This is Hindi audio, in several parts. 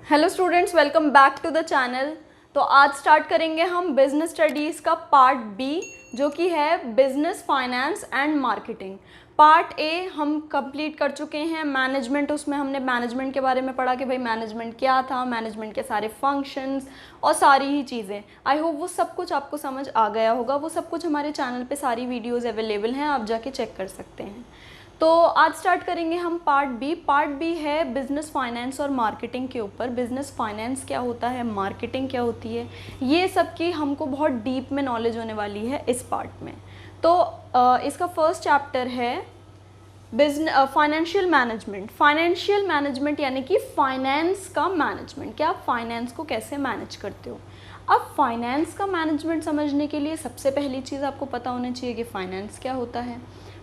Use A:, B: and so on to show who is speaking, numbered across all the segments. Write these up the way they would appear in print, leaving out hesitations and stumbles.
A: Hello students, welcome back to the channel. तो आज स्टार्ट करेंगे हम बिजनेस स्टडीज़ का पार्ट बी, जो कि है business finance and marketing. Part A हम कंप्लीट कर चुके हैं, मैनेजमेंट। उसमें हमने मैनेजमेंट के बारे में पढ़ा कि भाई मैनेजमेंट क्या था, मैनेजमेंट के सारे फंक्शंस और सारी ही चीज़ें। आई होप वो सब कुछ आपको समझ आ गया होगा। वो सब कुछ हमारे चैनल पे सारी वीडियोज़ अवेलेबल हैं, आप जाके चेक कर सकते हैं। तो आज स्टार्ट करेंगे हम पार्ट बी। पार्ट बी है बिजनेस फाइनेंस और मार्केटिंग के ऊपर। बिजनेस फाइनेंस क्या होता है, मार्केटिंग क्या होती है, ये सब की हमको बहुत डीप में नॉलेज होने वाली है इस पार्ट में। तो इसका फर्स्ट चैप्टर है business financial management. Financial management यानी कि फाइनेंस का मैनेजमेंट, कि आप फाइनेंस को कैसे मैनेज करते हो। अब फाइनेंस का मैनेजमेंट समझने के लिए सबसे पहली चीज़ आपको पता होनी चाहिए कि फाइनेंस क्या होता है,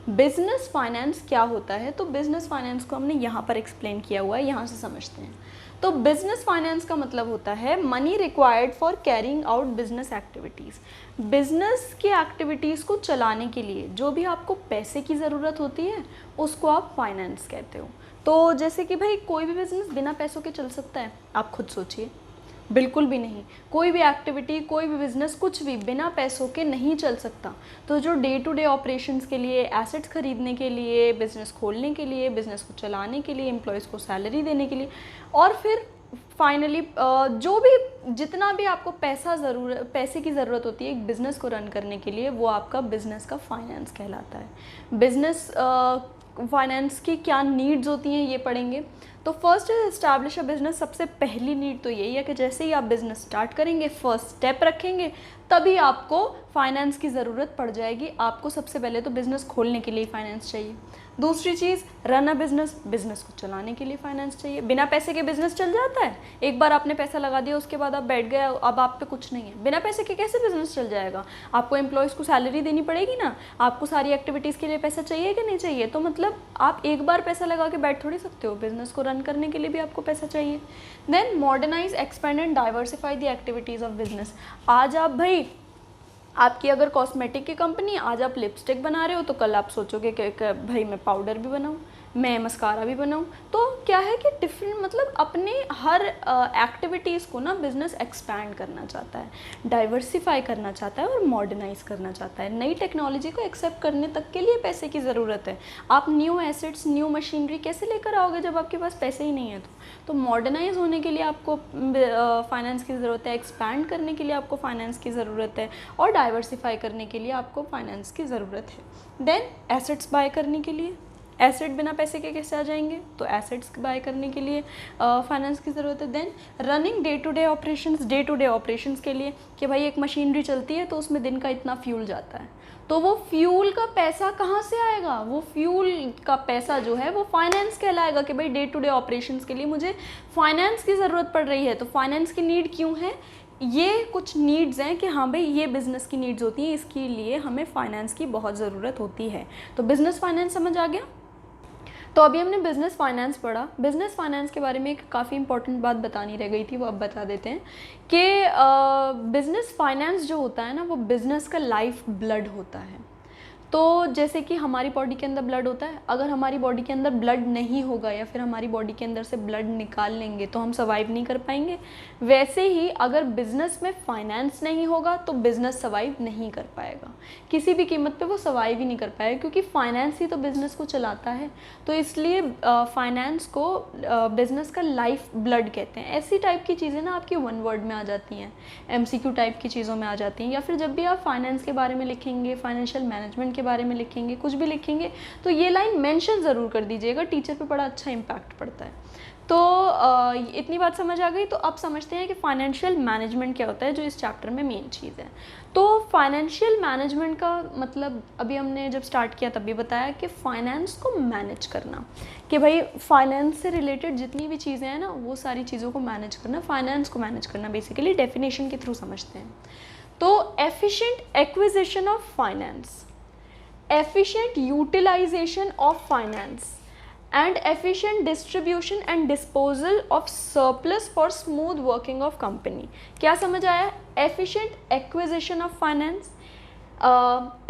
A: बिजनेस फाइनेंस क्या होता है। तो बिजनेस फाइनेंस को हमने यहाँ पर एक्सप्लेन किया हुआ है, यहाँ से समझते हैं। तो बिजनेस फाइनेंस का मतलब होता है money required for carrying out business activities. Business की एक्टिविटीज़ को चलाने के लिए जो भी आपको पैसे की ज़रूरत होती है उसको आप फाइनेंस कहते हो। तो जैसे कि भाई कोई भी बिजनेस बिना पैसों के चल सकता है? आप खुद सोचिए, बिल्कुल भी नहीं। कोई भी एक्टिविटी, कोई भी बिजनेस, कुछ भी बिना पैसों के नहीं चल सकता। तो जो डे टू डे ऑपरेशंस के लिए, एसेट्स खरीदने के लिए, बिजनेस खोलने के लिए, बिजनेस को चलाने के लिए, एम्प्लॉयज़ को सैलरी देने के लिए, और फिर फाइनली जो भी जितना भी आपको पैसे की ज़रूरत होती है एक बिज़नेस को रन करने के लिए, वो आपका बिज़नेस का फाइनेंस कहलाता है। बिज़नेस फाइनेंस की क्या नीड्स होती हैं ये पढ़ेंगे। तो first is establish a business. सबसे पहली नीड तो यही है कि जैसे ही आप बिज़नेस स्टार्ट करेंगे, फर्स्ट स्टेप रखेंगे, तभी आपको फाइनेंस की ज़रूरत पड़ जाएगी। आपको सबसे पहले तो बिज़नेस खोलने के लिए फाइनेंस चाहिए। दूसरी चीज़, रन अ बिज़नेस, बिज़नेस को चलाने के लिए फाइनेंस चाहिए। बिना पैसे के बिज़नेस चल जाता है? एक बार आपने पैसा लगा दिया, उसके बाद आप बैठ गए, अब आप पे कुछ नहीं है। बिना पैसे के कैसे बिज़नेस चल जाएगा? आपको एम्प्लॉयज़ को सैलरी देनी पड़ेगी ना, आपको सारी एक्टिविटीज़ के लिए पैसा चाहिए कि नहीं चाहिए? तो मतलब आप एक बार पैसा लगा के बैठ थोड़ी सकते हो, बिज़नेस को रन करने के लिए भी आपको पैसा चाहिए। Then modernise, expand and diversify the activities of business. आज आप भाई, आपकी अगर कॉस्मेटिक की कंपनी, आज आप लिपस्टिक बना रहे हो, तो कल आप सोचोगे कि भाई मैं पाउडर भी बनाऊं, मैं मस्कारा भी बनाऊं। तो क्या है कि डिफरेंट, मतलब अपने हर एक्टिविटीज़ को ना बिज़नेस एक्सपैंड करना चाहता है, डाइवर्सिफाई करना चाहता है और मॉडर्नाइज करना चाहता है। नई टेक्नोलॉजी को एक्सेप्ट करने तक के लिए पैसे की ज़रूरत है। आप न्यू एसेट्स, न्यू मशीनरी कैसे लेकर आओगे जब आपके पास पैसे ही नहीं है? तो मॉडर्नाइज होने के लिए आपको फाइनेंस की ज़रूरत है, एक्सपैंड करने के लिए आपको फाइनेंस की ज़रूरत है, और डाइवर्सिफाई करने के लिए आपको फाइनेंस की ज़रूरत है। देन एसेट्स बाय करने के लिए, एसेट बिना पैसे के कैसे आ जाएंगे? तो एसेट्स बाय करने के लिए फाइनेंस की ज़रूरत है। Then running day to day operations, day to day operations के लिए कि भाई एक मशीनरी चलती है तो उसमें दिन का इतना फ्यूल जाता है, तो वो फ्यूल का पैसा कहाँ से आएगा? वो फ्यूल का पैसा जो है वो फाइनेंस कहलाएगा कि भाई डे टू डे ऑपरेशंस के लिए मुझे फाइनेंस की ज़रूरत पड़ रही है। तो फाइनेंस की नीड क्यों है? ये कुछ नीड्स हैं कि हाँ भाई ये बिज़नेस की नीड्स होती हैं, इसके लिए हमें फाइनेंस की बहुत ज़रूरत होती है। तो बिज़नेस फाइनेंस समझ आ गया। तो अभी हमने बिज़नेस फाइनेंस पढ़ा। बिज़नेस फाइनेंस के बारे में एक काफ़ी इंपॉर्टेंट बात बतानी रह गई थी, वो अब बता देते हैं कि बिज़नेस फाइनेंस जो होता है ना, वो बिज़नेस का लाइफ ब्लड होता है। तो जैसे कि हमारी बॉडी के अंदर ब्लड होता है, अगर हमारी बॉडी के अंदर ब्लड नहीं होगा या फिर हमारी बॉडी के अंदर से ब्लड निकाल लेंगे तो हम सर्वाइव नहीं कर पाएंगे। वैसे ही अगर बिज़नेस में फाइनेंस नहीं होगा तो बिज़नेस सर्वाइव नहीं कर पाएगा, किसी भी कीमत पे वो सर्वाइव ही नहीं कर पाएगा, क्योंकि फाइनेंस ही तो बिज़नेस को चलाता है। तो इसलिए फाइनेंस को बिज़नेस का लाइफ ब्लड कहते हैं। ऐसी टाइप की चीज़ें ना आपकी वन वर्ड में आ जाती हैं, MCQ टाइप की चीज़ों में आ जाती हैं, या फिर जब भी आप फाइनेंस के बारे में लिखेंगे, फाइनेंशियल मैनेजमेंट के बारे में लिखेंगे, कुछ भी लिखेंगे, तो ये लाइन मेंशन ज़रूर कर दीजिएगा, टीचर पे बड़ा अच्छा इम्पैक्ट पड़ता है। तो इतनी बात समझ आ गई। तो अब समझते हैं कि फाइनेंशियल मैनेजमेंट क्या होता है, जो इस चैप्टर में मेन चीज़ है। तो फाइनेंशियल मैनेजमेंट का मतलब अभी हमने जब स्टार्ट किया तब भी बताया कि फाइनेंस को मैनेज करना, कि भाई फाइनेंस से रिलेटेड जितनी भी चीज़ें हैं ना, वो सारी चीज़ों को मैनेज करना, फाइनेंस को मैनेज करना, बेसिकली डेफिनेशन के थ्रू समझते हैं। तो efficient acquisition of finance, efficient utilization of finance, and efficient distribution and disposal of surplus for smooth working of company। क्या समझ आया? efficient acquisition of finance,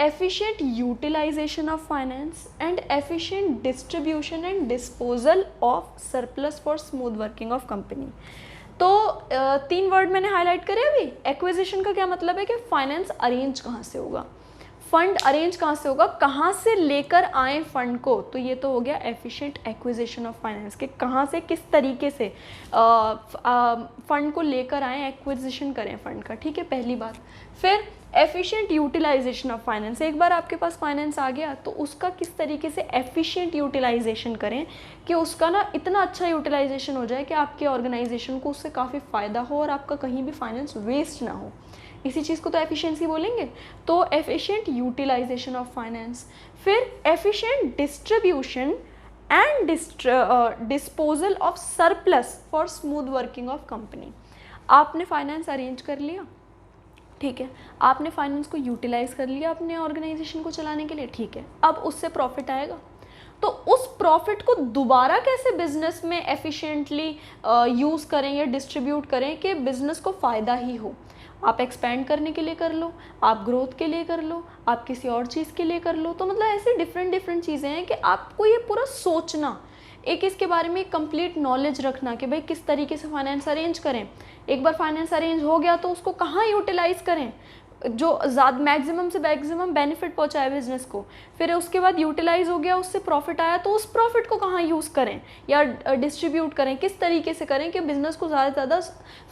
A: efficient utilization of finance, and efficient distribution and disposal of surplus for smooth working of company। तो 3 वर्ड मैंने हाईलाइट करे अभी। एक्विजिशन का क्या मतलब है कि फाइनेंस अरेंज कहाँ से होगा, फंड अरेंज कहाँ से होगा, कहाँ से लेकर आए फंड को। तो ये तो हो गया एफिशिएंट एक्विजिशन ऑफ फाइनेंस, के कहाँ से किस तरीके से फंड को लेकर आए, एक्विजिशन करें फंड का, ठीक है, पहली बात। फिर एफिशिएंट यूटिलाइजेशन ऑफ फाइनेंस, एक बार आपके पास फाइनेंस आ गया तो उसका किस तरीके से एफिशिएंट यूटिलाइजेशन करें कि उसका ना इतना अच्छा यूटिलाइजेशन हो जाए कि आपके ऑर्गेनाइजेशन को उससे काफ़ी फ़ायदा हो और आपका कहीं भी फाइनेंस वेस्ट ना हो। इसी चीज़ को तो एफिशिएंसी बोलेंगे। तो एफिशिएंट यूटिलाइजेशन ऑफ फाइनेंस, फिर efficient distribution and disposal of surplus for smooth working of company. आपने फाइनेंस अरेंज कर लिया, ठीक है, आपने फाइनेंस को यूटिलाइज कर लिया अपने ऑर्गेनाइजेशन को चलाने के लिए, ठीक है, अब उससे प्रॉफिट आएगा, तो उस प्रॉफिट को दोबारा कैसे बिजनेस में एफिशिएंटली यूज़ करें या डिस्ट्रीब्यूट करें कि बिजनेस को फ़ायदा ही हो। आप एक्सपेंड करने के लिए कर लो, आप ग्रोथ के लिए कर लो, आप किसी और चीज़ के लिए कर लो। तो मतलब ऐसे डिफरेंट चीज़ें हैं कि आपको ये पूरा सोचना, एक इसके बारे में कंप्लीट नॉलेज रखना कि भाई किस तरीके से फाइनेंस अरेंज करें। एक बार फाइनेंस अरेंज हो गया तो उसको कहाँ यूटिलाइज करें जो ज़्यादा मैक्सिमम से मैक्सिमम बेनिफिट पहुंचाए बिजनेस को। फिर उसके बाद यूटिलाइज हो गया, उससे प्रॉफिट आया तो उस प्रॉफिट को कहाँ यूज़ करें या डिस्ट्रीब्यूट करें, किस तरीके से करें कि बिज़नेस को ज़्यादा से ज़्यादा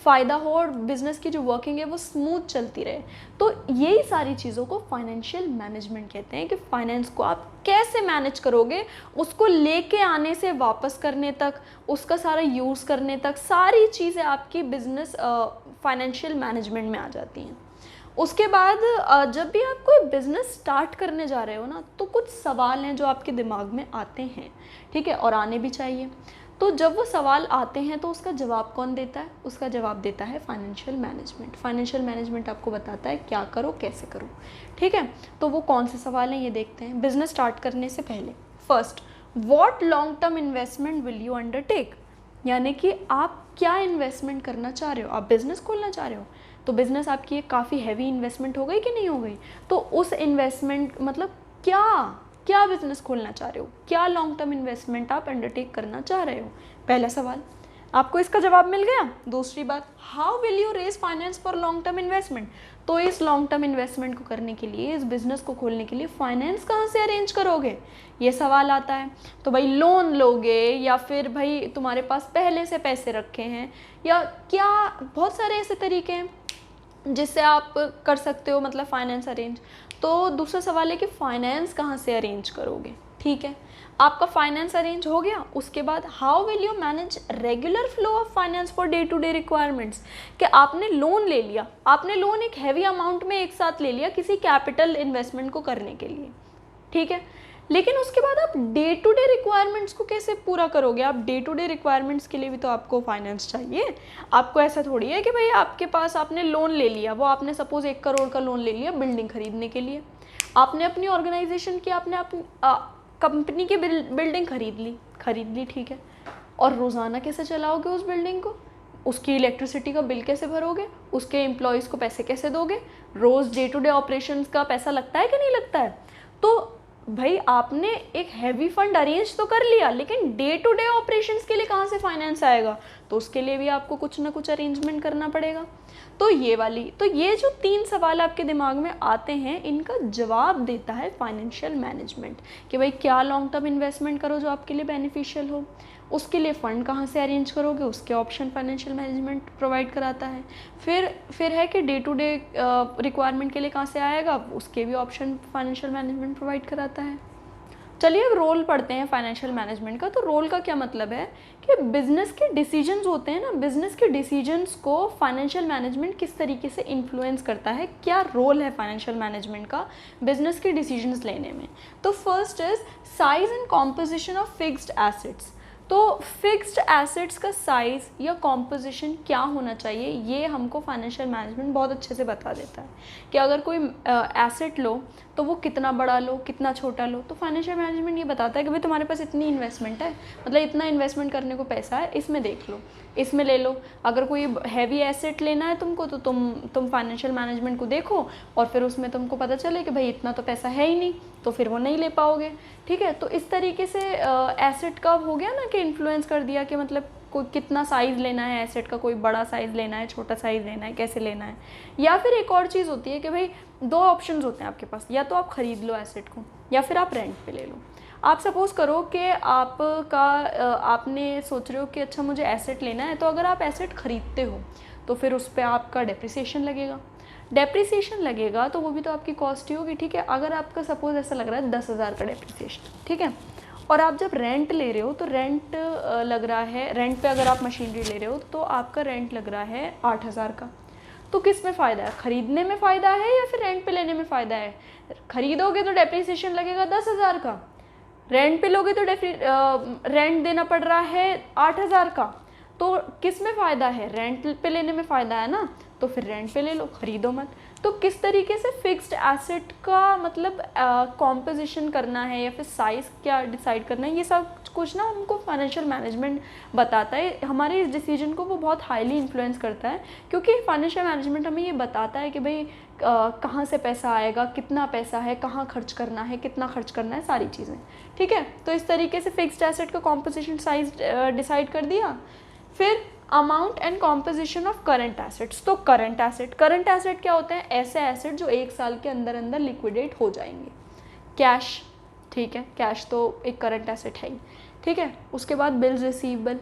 A: फ़ायदा हो और बिज़नेस की जो वर्किंग है वो स्मूथ चलती रहे। तो यही सारी चीज़ों को फाइनेंशियल मैनेजमेंट कहते हैं कि फाइनेंस को आप कैसे मैनेज करोगे, उसको लेके आने से वापस करने तक, उसका सारा यूज़ करने तक, सारी चीज़ें आपकी बिजनेस फाइनेंशियल मैनेजमेंट में आ जाती हैं। उसके बाद जब भी आप कोई बिज़नेस स्टार्ट करने जा रहे हो ना, तो कुछ सवाल हैं जो आपके दिमाग में आते हैं, ठीक है, और आने भी चाहिए। तो जब वो सवाल आते हैं तो उसका जवाब कौन देता है? उसका जवाब देता है फाइनेंशियल मैनेजमेंट। फाइनेंशियल मैनेजमेंट आपको बताता है क्या करो कैसे करो, ठीक है। तो वो कौन से सवाल हैं ये देखते हैं। बिजनेस स्टार्ट करने से पहले first, what long term investment will you undertake, यानी कि आप क्या इन्वेस्टमेंट करना चाह रहे हो। आप बिज़नेस खोलना चाह रहे हो तो बिज़नेस आपकी एक काफ़ी हैवी इन्वेस्टमेंट हो गई कि नहीं हो गई। तो उस इन्वेस्टमेंट मतलब क्या क्या बिज़नेस खोलना चाह रहे हो, क्या लॉन्ग टर्म इन्वेस्टमेंट आप अंडरटेक करना चाह रहे हो, पहला सवाल। आपको इसका जवाब मिल गया। दूसरी बात, how will you raise finance for long term investment, तो इस लॉन्ग टर्म इन्वेस्टमेंट को करने के लिए, इस बिज़नेस को खोलने के लिए फाइनेंस कहाँ से अरेंज करोगे, ये सवाल आता है। तो भाई लोन लोगे या फिर भाई तुम्हारे पास पहले से पैसे रखे हैं, या क्या, बहुत सारे ऐसे तरीके हैं जिससे आप कर सकते हो मतलब फाइनेंस अरेंज। तो दूसरा सवाल है कि फाइनेंस कहाँ से अरेंज करोगे, ठीक है। आपका फाइनेंस अरेंज हो गया, उसके बाद how will you manage regular flow of finance for day to day requirements, कि आपने लोन ले लिया, आपने लोन एक हैवी अमाउंट में एक साथ ले लिया किसी कैपिटल इन्वेस्टमेंट को करने के लिए, ठीक है, लेकिन उसके बाद आप डे टू डे रिक्वायरमेंट्स को कैसे पूरा करोगे। आप डे टू डे रिक्वायरमेंट्स के लिए भी तो आपको फाइनेंस चाहिए। आपको ऐसा थोड़ी है कि भाई आपके पास आपने लोन ले लिया, वो आपने सपोज 1 करोड़ का लोन ले लिया बिल्डिंग खरीदने के लिए, आपने अपनी ऑर्गेनाइजेशन की, आपने अपनी कंपनी की बिल्डिंग खरीद ली, ठीक है, और रोज़ाना कैसे चलाओगे उस बिल्डिंग को, उसकी इलेक्ट्रिसिटी का बिल कैसे भरोगे, उसके एम्प्लॉयज़ को पैसे कैसे दोगे, रोज़ डे टू डे ऑपरेशंस का पैसा लगता है कि नहीं लगता है। तो भाई आपने एक हैवी फंड अरेंज तो कर लिया, लेकिन डे टू डे ऑपरेशंस के लिए कहाँ से फाइनेंस आएगा, तो उसके लिए भी आपको कुछ ना कुछ अरेंजमेंट करना पड़ेगा। तो ये जो 3 सवाल आपके दिमाग में आते हैं, इनका जवाब देता है फाइनेंशियल मैनेजमेंट कि भाई क्या लॉन्ग टर्म इन्वेस्टमेंट करो जो आपके लिए बेनिफिशियल हो, उसके लिए फ़ंड कहाँ से अरेंज करोगे, उसके ऑप्शन फाइनेंशियल मैनेजमेंट प्रोवाइड कराता है। फिर है कि डे टू डे रिक्वायरमेंट के लिए कहाँ से आएगा, उसके भी ऑप्शन फाइनेंशियल मैनेजमेंट प्रोवाइड कराता है। चलिए अब रोल पढ़ते हैं फाइनेंशियल मैनेजमेंट का। तो रोल का क्या मतलब है कि बिज़नेस के डिसीजंस होते हैं ना, बिज़नेस के डिसीजंस को फाइनेंशियल मैनेजमेंट किस तरीके से इन्फ्लुएंस करता है, क्या रोल है फाइनेंशियल मैनेजमेंट का बिज़नेस के डिसीजंस लेने में। तो first is size and composition of fixed assets. तो फिक्स्ड एसेट्स का साइज़ या कॉम्पोजिशन क्या होना चाहिए, ये हमको फाइनेंशियल मैनेजमेंट बहुत अच्छे से बता देता है कि अगर कोई एसेट लो तो वो कितना बड़ा लो, कितना छोटा लो। तो फाइनेंशियल मैनेजमेंट ये बताता है कि भाई तुम्हारे पास इतनी इन्वेस्टमेंट है, मतलब इतना इन्वेस्टमेंट करने को पैसा है, इसमें देख लो, इसमें ले लो। अगर कोई हैवी एसेट लेना है तुमको तो तुम फाइनेंशियल मैनेजमेंट को देखो और फिर उसमें तुमको पता चले कि भाई इतना तो पैसा है ही नहीं, तो फिर वो नहीं ले पाओगे, ठीक है। तो इस तरीके से एसेट का हो गया ना कि इन्फ्लुएंस कर दिया कि मतलब कोई कितना साइज़ लेना है एसेट का, कोई बड़ा साइज़ लेना है, छोटा साइज़ लेना है, कैसे लेना है। या फिर एक और चीज़ होती है कि भाई दो ऑप्शंस होते हैं आपके पास, या तो आप ख़रीद लो एसेट को या फिर आप रेंट पे ले लो। आप सपोज़ करो कि आपने सोच रहे हो कि अच्छा मुझे एसेट लेना है, तो अगर आप एसेट ख़रीदते हो तो फिर उस पर आपका डेप्रिसिएशन लगेगा, तो वो भी तो आपकी कॉस्ट ही होगी, ठीक है। अगर आपका सपोज़ ऐसा लग रहा है 10,000 का डेप्रिसिएशन, ठीक है, और आप जब रेंट ले रहे हो तो रेंट लग रहा है, रेंट पे अगर आप मशीनरी ले रहे हो तो आपका रेंट लग रहा है 8,000 का। तो किस में फ़ायदा है, ख़रीदने में फ़ायदा है या फिर रेंट पे लेने में फ़ायदा है? ख़रीदोगे तो डेप्रिसिएशन लगेगा 10,000 का, रेंट पे लोगे तो रेंट देना पड़ रहा है 8,000 का। तो किस में फ़ायदा है, रेंट पे लेने में फ़ायदा है ना, तो फिर रेंट पे ले लो, ख़रीदो मत। तो किस तरीके से फिक्स्ड एसेट का मतलब कॉम्पोजिशन करना है या फिर साइज़ क्या डिसाइड करना है, ये सब कुछ ना हमको फाइनेंशियल मैनेजमेंट बताता है। हमारे इस डिसीजन को वो बहुत हाईली इन्फ्लुएंस करता है, क्योंकि फाइनेंशियल मैनेजमेंट हमें ये बताता है कि भाई कहाँ से पैसा आएगा, कितना पैसा है, कहाँ खर्च करना है, कितना खर्च करना है, सारी चीज़ें, ठीक है। तो इस तरीके से फिक्स्ड एसेट का कॉम्पोजिशन साइज डिसाइड कर दिया। फिर amount and composition of current assets. तो करंट एसेट क्या होते हैं, ऐसे एसेट जो 1 साल के अंदर अंदर लिक्विडेट हो जाएंगे। कैश, ठीक है, कैश तो एक करंट एसेट है ही, ठीक है। उसके बाद बिल्स रिसीवेबल,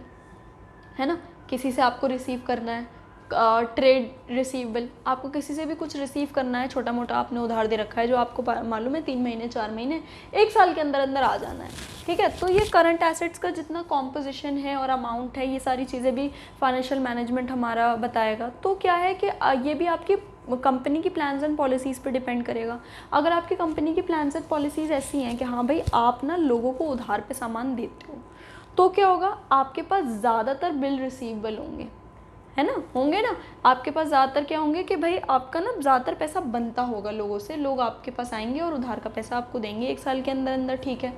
A: है ना, किसी से आपको रिसीव करना है, ट्रेड रिसीवेबल, आपको किसी से भी कुछ रिसीव करना है, छोटा मोटा आपने उधार दे रखा है जो आपको मालूम है 3 महीने 4 महीने 1 साल के अंदर अंदर आ जाना है, ठीक है। तो ये करंट एसेट्स का जितना कॉम्पोजिशन है और अमाउंट है, ये सारी चीज़ें भी फाइनेंशियल मैनेजमेंट हमारा बताएगा। तो क्या है कि ये भी आपकी कंपनी की प्लान्स एंड पॉलिसीज़ पे डिपेंड करेगा। अगर आपकी कंपनी की प्लान्स एंड पॉलिसीज़ ऐसी हैं कि हाँ भाई आप ना लोगों को उधार पे सामान देते हो, तो क्या होगा, आपके पास ज़्यादातर बिल रिसीवेबल होंगे, है ना, होंगे ना। आपके पास ज़्यादातर क्या होंगे कि भाई आपका ना ज़्यादातर पैसा बनता होगा लोगों से, लोग आपके पास आएंगे और उधार का पैसा आपको देंगे 1 साल के अंदर अंदर, ठीक है।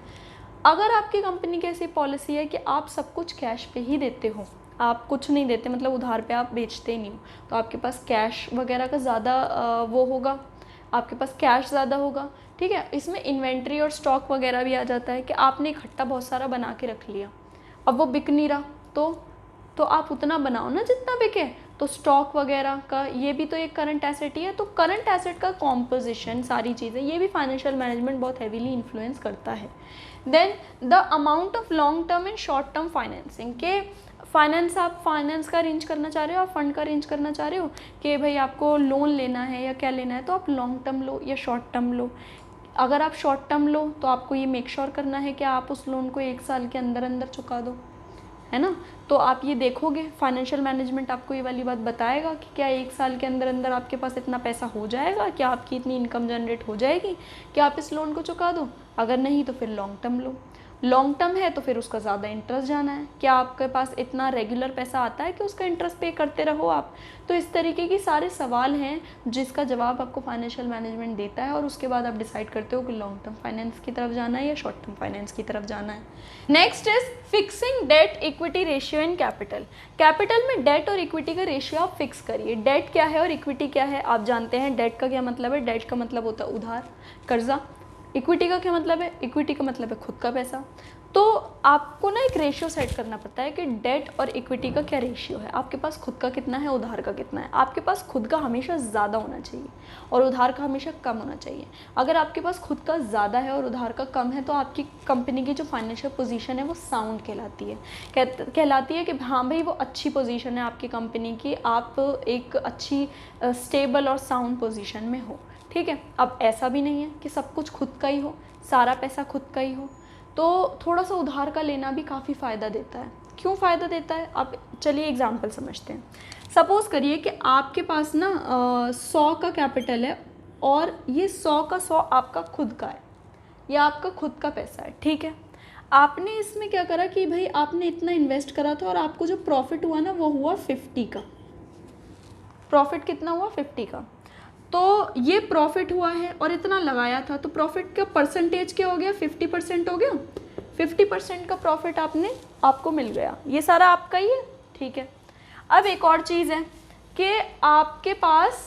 A: अगर आपकी कंपनी की ऐसी पॉलिसी है कि आप सब कुछ कैश पे ही देते हो, आप कुछ नहीं देते, मतलब उधार पे आप बेचते ही नहीं हो, तो आपके पास कैश वगैरह का ज़्यादा वो होगा, आपके पास कैश ज़्यादा होगा, ठीक है। इसमें इन्वेंट्री और स्टॉक वगैरह भी आ जाता है कि आपने इकट्ठा बहुत सारा बना के रख लिया, अब वो बिक नहीं रहा, तो आप उतना बनाओ ना जितना बिके। तो स्टॉक वगैरह का ये भी तो एक करंट एसेट ही है। तो करंट एसेट का कॉम्पोजिशन, सारी चीज़ें, ये भी फाइनेंशियल मैनेजमेंट बहुत हैवीली इन्फ्लुएंस करता है। Then the amount of long term and short term financing, के आप फाइनेंस का अरेंज करना चाह रहे हो, आप फंड का अरेंज करना चाह रहे हो कि भाई आपको लोन लेना है या क्या लेना है, तो आप लॉन्ग टर्म लो या शॉर्ट टर्म लो। अगर आप शॉर्ट टर्म लो तो आपको ये मेक श्योर करना है कि आप उस लोन को 1 साल के अंदर अंदर चुका दो, है ना। तो आप ये देखोगे, फाइनेंशियल मैनेजमेंट आपको ये वाली बात बताएगा कि क्या 1 साल के अंदर अंदर आपके पास इतना पैसा हो जाएगा, क्या आपकी इतनी इनकम जनरेट हो जाएगी कि आप इस लोन को चुका दो। अगर नहीं तो फिर लॉन्ग टर्म लो। लॉन्ग टर्म है तो फिर उसका ज़्यादा इंटरेस्ट जाना है, क्या आपके पास इतना रेगुलर पैसा आता है कि उसका इंटरेस्ट पे करते रहो आप। तो इस तरीके की सारे सवाल हैं जिसका जवाब आपको फाइनेंशियल मैनेजमेंट देता है, और उसके बाद आप डिसाइड करते हो कि लॉन्ग टर्म फाइनेंस की तरफ जाना है या शॉर्ट टर्म फाइनेंस की तरफ जाना है। Next is fixing debt equity ratio and capital. Capital में डेट और इक्विटी का रेशियो आप फिक्स करिए। डेट क्या है और इक्विटी क्या है आप जानते हैं। डेट का क्या मतलब है, डेट का मतलब होता है उधार, कर्जा। इक्विटी का क्या मतलब है, इक्विटी का मतलब है खुद का पैसा। तो आपको ना एक रेशियो सेट करना पड़ता है कि डेट और इक्विटी का क्या रेशियो है, आपके पास खुद का कितना है, उधार का कितना है। आपके पास खुद का हमेशा ज़्यादा होना चाहिए और उधार का हमेशा कम होना चाहिए। अगर आपके पास खुद का ज़्यादा है और उधार का कम है तो आपकी कंपनी की जो फाइनेंशियल पोजीशन है वो साउंड कहलाती है। कहलाती है कि हाँ भाई वो अच्छी पोजीशन है आपकी कंपनी की, आप एक अच्छी स्टेबल और साउंड पोजीशन में हो, ठीक है। अब ऐसा भी नहीं है कि सब कुछ खुद का ही हो, सारा पैसा खुद का ही हो, तो थोड़ा सा उधार का लेना भी काफ़ी फ़ायदा देता है। क्यों फ़ायदा देता है, आप चलिए एग्जांपल समझते हैं। सपोज़ करिए कि आपके पास ना 100 का कैपिटल है और ये 100 का 100 आपका खुद का है या आपका खुद का पैसा है, ठीक है। आपने इसमें क्या करा कि भाई आपने इतना इन्वेस्ट करा था और आपको जो प्रॉफिट हुआ ना वो हुआ 50 का। प्रॉफिट कितना हुआ, 50 का। तो ये प्रॉफिट हुआ है और इतना लगाया था, तो प्रॉफिट का परसेंटेज क्या हो गया, 50% हो गया। 50% का प्रॉफिट आपको मिल गया, ये सारा आपका ही है, ठीक है। अब एक और चीज़ है कि आपके पास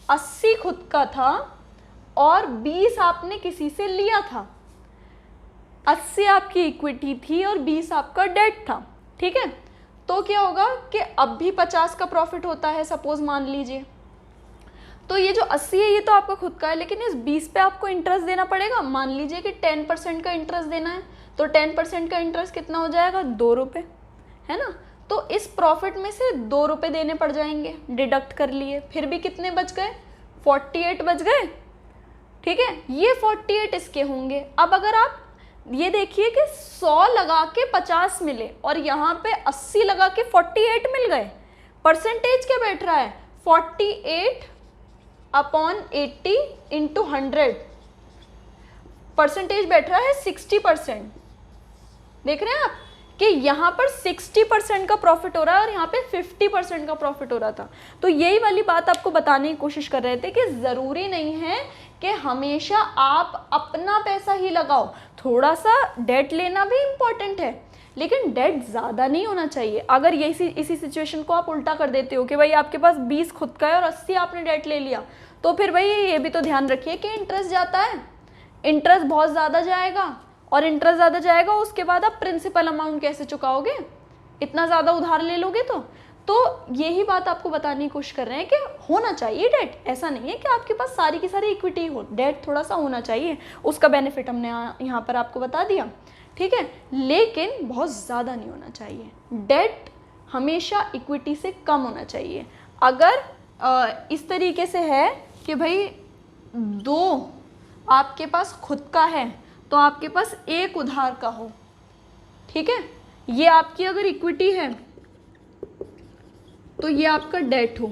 A: 80 खुद का था और 20 आपने किसी से लिया था। 80 आपकी इक्विटी थी और 20 आपका डेट था, ठीक है। तो क्या होगा कि अब भी 50 का प्रॉफिट होता है सपोज मान लीजिए, तो ये जो 80 है ये तो आपका खुद का है, लेकिन इस 20 पे आपको इंटरेस्ट देना पड़ेगा। मान लीजिए कि 10% का इंटरेस्ट देना है, तो 10% का इंटरेस्ट कितना हो जाएगा, 2 रुपये, है ना। तो इस प्रॉफिट में से 2 रुपये देने पड़ जाएंगे, डिडक्ट कर लिए, फिर भी कितने बच गए, 48 बच गए, ठीक है। ये 48 इसके होंगे। अब अगर आप ये देखिए कि 100 लगा के 50 मिले और यहाँ पे 80 लगा के 48 मिल गए, परसेंटेज क्या बैठ रहा है, 48/80 इंटू 100, परसेंटेज बैठ रहा है 60%। देख रहे हैं आप कि यहाँ पर 60% का प्रॉफिट हो रहा है और यहाँ पे 50% का प्रॉफिट हो रहा था। तो यही वाली बात आपको बताने की कोशिश कर रहे थे कि ज़रूरी नहीं है कि हमेशा आप अपना पैसा ही लगाओ, थोड़ा सा डेट लेना भी इम्पॉर्टेंट है, लेकिन डेट ज़्यादा नहीं होना चाहिए। अगर इसी सिचुएशन को आप उल्टा कर देते हो कि भाई आपके पास 20 खुद का है और 80 आपने डेट ले लिया, तो फिर भाई ये भी तो ध्यान रखिए कि इंटरेस्ट जाता है, इंटरेस्ट बहुत ज़्यादा जाएगा, और इंटरेस्ट ज़्यादा जाएगा, उसके बाद आप प्रिंसिपल अमाउंट कैसे चुकाओगे, इतना ज़्यादा उधार ले लोगे तो यही बात आपको बताने की कोशिश कर रहे हैं कि होना चाहिए डेट। ऐसा नहीं है कि आपके पास सारी की सारी इक्विटी हो, डेट थोड़ा सा होना चाहिए, उसका बेनिफिट हमने यहाँ पर आपको बता दिया, ठीक है, लेकिन बहुत ज़्यादा नहीं होना चाहिए। डेट हमेशा इक्विटी से कम होना चाहिए। अगर इस तरीके से है कि भाई 2 आपके पास खुद का है तो आपके पास 1 उधार का हो, ठीक है, ये आपकी अगर इक्विटी है तो ये आपका डेट हो।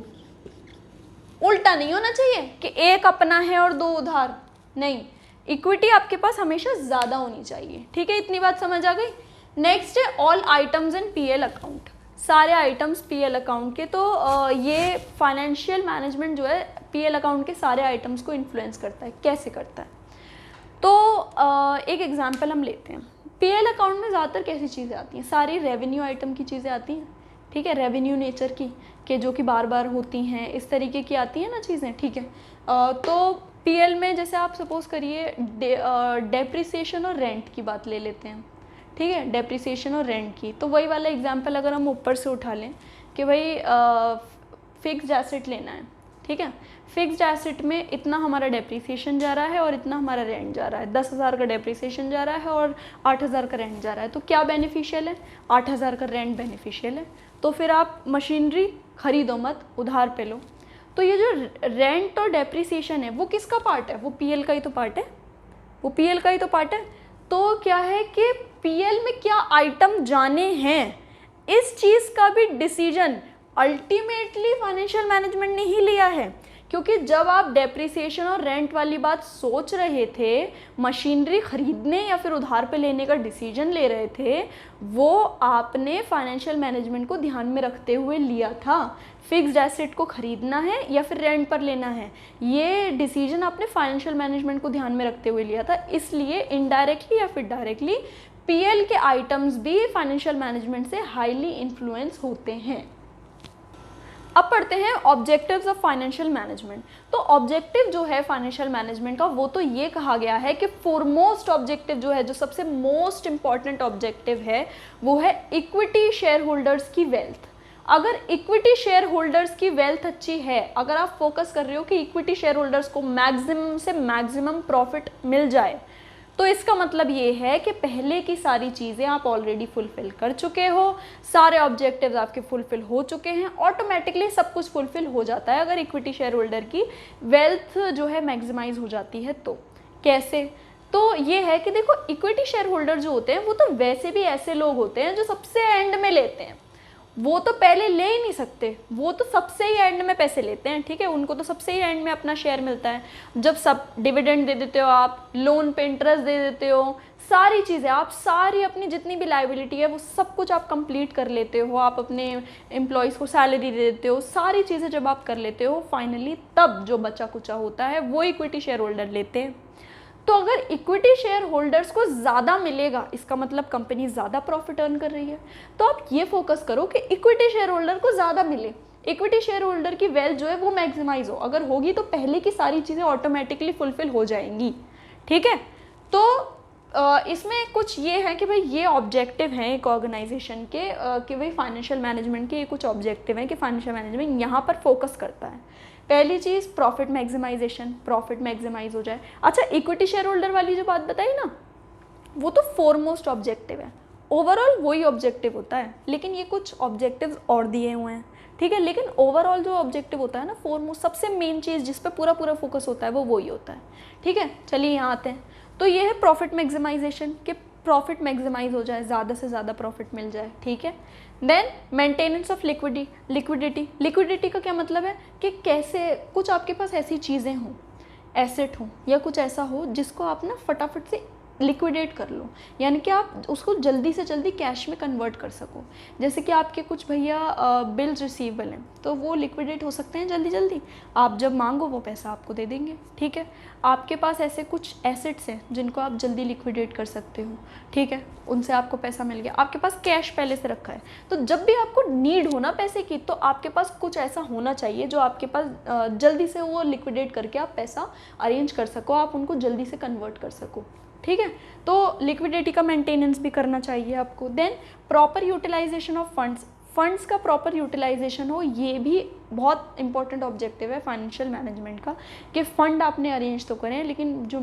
A: उल्टा नहीं होना चाहिए कि 1 अपना है और 2 उधार, नहीं, इक्विटी आपके पास हमेशा ज़्यादा होनी चाहिए, ठीक है। इतनी बात समझ आ गई। नेक्स्ट है all items in PL account, सारे आइटम्स पीएल अकाउंट के। तो ये फाइनेंशियल मैनेजमेंट जो है पीएल अकाउंट के सारे आइटम्स को इन्फ्लुएंस करता है। कैसे करता है, तो एक एग्जांपल हम लेते हैं। पीएल अकाउंट में ज़्यादातर कैसी चीज़ें आती हैं, सारी रेवेन्यू आइटम की चीज़ें आती हैं, ठीक है, रेवेन्यू नेचर की, कि जो कि बार बार होती हैं, इस तरीके की आती हैं ना चीज़ें, ठीक है। तो पीएल में जैसे आप सपोज़ करिए डेप्रिसिएशन और रेंट की बात ले लेते हैं, ठीक है, डेप्रिसिएशन और रेंट की। तो वही वाला एग्जांपल अगर हम ऊपर से उठा लें कि भाई फिक्स्ड एसेट लेना है, ठीक है, फिक्स्ड एसेट में इतना हमारा डेप्रिसिएशन जा रहा है और इतना हमारा रेंट जा रहा है, 10,000 का डेप्रिसिएशन जा रहा है और 8,000 का रेंट जा रहा है। तो क्या बेनिफिशियल है, 8,000 का रेंट बेनिफिशियल है। तो फिर आप मशीनरी खरीदो मत, उधार पे लो। तो ये जो रेंट और डेप्रिसिएशन है वो किसका पार्ट है, वो पीएल का ही तो पार्ट है, वो पीएल का ही तो पार्ट है। तो क्या है कि पीएल में क्या आइटम जाने हैं, इस चीज़ का भी डिसीजन अल्टीमेटली फाइनेंशियल मैनेजमेंट ने ही लिया है। क्योंकि जब आप डेप्रिसिएशन और रेंट वाली बात सोच रहे थे, मशीनरी खरीदने या फिर उधार पे लेने का डिसीजन ले रहे थे, वो आपने फाइनेंशियल मैनेजमेंट को ध्यान में रखते हुए लिया था। फिक्स्ड एसेट को खरीदना है या फिर रेंट पर लेना है, ये डिसीजन आपने फाइनेंशियल मैनेजमेंट को ध्यान में रखते हुए लिया था। इसलिए इनडायरेक्टली या फिर डायरेक्टली पीएल के आइटम्स भी फाइनेंशियल मैनेजमेंट से हाईली इन्फ्लुएंस होते हैं। अब पढ़ते हैं ऑब्जेक्टिव्स ऑफ फाइनेंशियल मैनेजमेंट। तो ऑब्जेक्टिव जो है फाइनेंशियल मैनेजमेंट का, वो तो ये कहा गया है कि फोरमोस्ट ऑब्जेक्टिव जो है, जो सबसे मोस्ट इंपॉर्टेंट ऑब्जेक्टिव है, वो है इक्विटी शेयर होल्डर्स की वेल्थ। अगर इक्विटी शेयर होल्डर्स की वेल्थ अच्छी है, अगर आप फोकस कर रहे हो कि इक्विटी शेयर होल्डर्स को मैक्सिमम से मैक्सिमम प्रॉफिट मिल जाए, तो इसका मतलब ये है कि पहले की सारी चीज़ें आप ऑलरेडी फुलफिल कर चुके हो, सारे ऑब्जेक्टिव्स आपके फुलफिल हो चुके हैं, ऑटोमेटिकली सब कुछ फुलफिल हो जाता है अगर इक्विटी शेयर होल्डर की वेल्थ जो है मैक्सिमाइज हो जाती है। तो कैसे, तो ये है कि देखो इक्विटी शेयर होल्डर जो होते हैं वो तो वैसे भी ऐसे लोग होते हैं जो सबसे एंड में लेते हैं, वो तो पहले ले ही नहीं सकते, वो तो सबसे ही एंड में पैसे लेते हैं, ठीक है, उनको तो सबसे ही एंड में अपना शेयर मिलता है। जब सब डिविडेंड दे देते हो, आप लोन पे इंटरेस्ट दे देते हो, सारी चीज़ें आप सारी अपनी जितनी भी लाइबिलिटी है वो सब कुछ आप कंप्लीट कर लेते हो, आप अपने एम्प्लॉयज़ को सैलरी दे देते हो, सारी चीज़ें जब आप कर लेते हो फाइनली, तब जो बचा कुचा होता है वो इक्विटी शेयर होल्डर लेते हैं। तो अगर इक्विटी शेयर होल्डर्स को ज़्यादा मिलेगा, इसका मतलब कंपनी ज़्यादा प्रॉफिट अर्न कर रही है। तो आप ये फोकस करो कि इक्विटी शेयर होल्डर को ज़्यादा मिले, इक्विटी शेयर होल्डर की वेल्थ जो है वो मैक्सिमाइज हो। अगर होगी तो पहले की सारी चीज़ें ऑटोमेटिकली फुलफिल हो जाएंगी, ठीक है। तो इसमें कुछ ये है कि भाई ये ऑब्जेक्टिव हैं एक ऑर्गेनाइजेशन के कि भाई फाइनेंशियल मैनेजमेंट के ये कुछ ऑब्जेक्टिव हैं कि फाइनेंशियल मैनेजमेंट यहाँ पर फोकस करता है। पहली चीज़ प्रॉफिट मैक्सिमाइजेशन, प्रॉफिट मैक्सिमाइज हो जाए। अच्छा, इक्विटी शेयर होल्डर वाली जो बात बताई ना, वो तो फोरमोस्ट ऑब्जेक्टिव है, ओवरऑल वही ऑब्जेक्टिव होता है, लेकिन ये कुछ ऑब्जेक्टिव्स और दिए हुए हैं, ठीक है। लेकिन ओवरऑल जो ऑब्जेक्टिव होता है ना, फोरमोस्ट सबसे मेन चीज़ जिस पे पूरा पूरा फोकस होता है वो वही होता है, ठीक है। चलिए यहाँ आते हैं। तो ये है प्रॉफिट मैक्सिमाइजेशन, कि प्रॉफिट मैक्सिमाइज हो जाए, ज़्यादा से ज़्यादा प्रॉफिट मिल जाए, ठीक है। Then maintenance of liquidity. Liquidity का क्या मतलब है कि कैसे कुछ आपके पास ऐसी चीज़ें हों, एसेट हो या कुछ ऐसा हो जिसको आप ना फटाफट से लिक्विडेट कर लो, यानी कि आप उसको जल्दी से जल्दी कैश में कन्वर्ट कर सको। जैसे कि आपके कुछ भैया बिल्स रिसीवेबल हैं, तो वो लिक्विडेट हो सकते हैं जल्दी जल्दी, आप जब मांगो वो पैसा आपको दे देंगे, ठीक है। आपके पास ऐसे कुछ एसेट्स हैं जिनको आप जल्दी लिक्विडेट कर सकते हो, ठीक है, उनसे आपको पैसा मिल गया। आपके पास कैश पहले से रखा है, तो जब भी आपको नीड हो ना पैसे की, तो आपके पास कुछ ऐसा होना चाहिए जो आपके पास जल्दी से वो लिक्विडेट करके आप पैसा अरेंज कर सको, आप उनको जल्दी से कन्वर्ट कर सको, ठीक है। तो लिक्विडिटी का मेंटेनेंस भी करना चाहिए आपको। Then proper utilisation of funds का प्रॉपर यूटिलाइजेशन हो, ये भी बहुत इंपॉर्टेंट ऑब्जेक्टिव है फाइनेंशियल मैनेजमेंट का, कि फ़ंड आपने अरेंज तो करें, लेकिन जो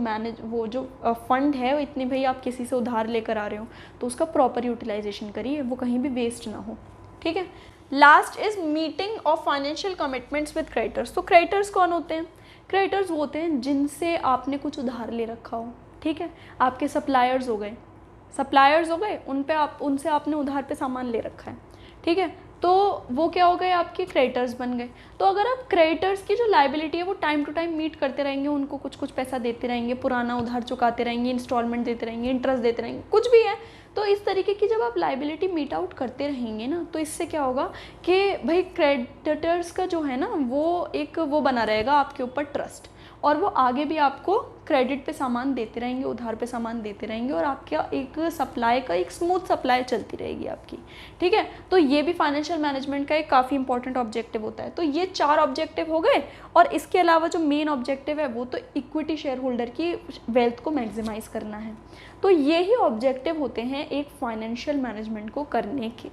A: फंड है वो इतने भाई आप किसी से उधार लेकर आ रहे हो, तो उसका प्रॉपर यूटिलाइजेशन करिए, वो कहीं भी वेस्ट ना हो, ठीक है। Last is meeting of financial commitments with creditors. तो क्रेडिटर्स कौन होते हैं? क्रेडिटर्स वो होते हैं जिनसे आपने कुछ उधार ले रखा हो, ठीक है। आपके सप्लायर्स हो गए, उनसे आपने उधार पे सामान ले रखा है, ठीक है, तो वो क्या हो गए, आपके क्रेडिटर्स बन गए। तो अगर आप क्रेडिटर्स की जो लायबिलिटी है वो टाइम टू टाइम मीट करते रहेंगे, उनको कुछ कुछ पैसा देते रहेंगे, पुराना उधार चुकाते रहेंगे, इंस्टॉलमेंट देते रहेंगे, इंटरेस्ट देते रहेंगे, कुछ भी है, तो इस तरीके की जब आप लायबिलिटी मीट आउट करते रहेंगे ना, तो इससे क्या होगा कि भाई क्रेडिटर्स का जो है ना वो बना रहेगा आपके ऊपर ट्रस्ट, और वो आगे भी आपको क्रेडिट पे सामान देते रहेंगे, उधार पे सामान देते रहेंगे, और आपका एक सप्लाई का एक स्मूथ सप्लाई चलती रहेगी आपकी, ठीक है। तो ये भी फाइनेंशियल मैनेजमेंट का एक काफ़ी इंपॉर्टेंट ऑब्जेक्टिव होता है। तो ये 4 ऑब्जेक्टिव हो गए, और इसके अलावा जो मेन ऑब्जेक्टिव है वो तो इक्विटी शेयर होल्डर की वेल्थ को मैक्सिमाइज करना है। तो ये ही ऑब्जेक्टिव होते हैं एक फाइनेंशियल मैनेजमेंट को करने के।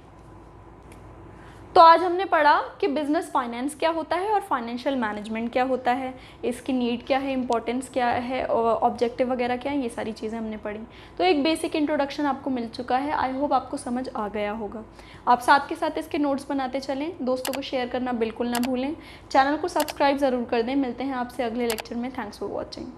A: तो आज हमने पढ़ा कि बिजनेस फाइनेंस क्या होता है और फाइनेंशियल मैनेजमेंट क्या होता है, इसकी नीड क्या है, इंपॉर्टेंस क्या है, ऑब्जेक्टिव वगैरह क्या है, ये सारी चीज़ें हमने पढ़ी। तो एक बेसिक इंट्रोडक्शन आपको मिल चुका है, आई होप आपको समझ आ गया होगा। आप साथ के साथ इसके नोट्स बनाते चलें, दोस्तों को शेयर करना बिल्कुल ना भूलें, चैनल को सब्सक्राइब ज़रूर कर दें। मिलते हैं आपसे अगले लेक्चर में। Thanks for watching.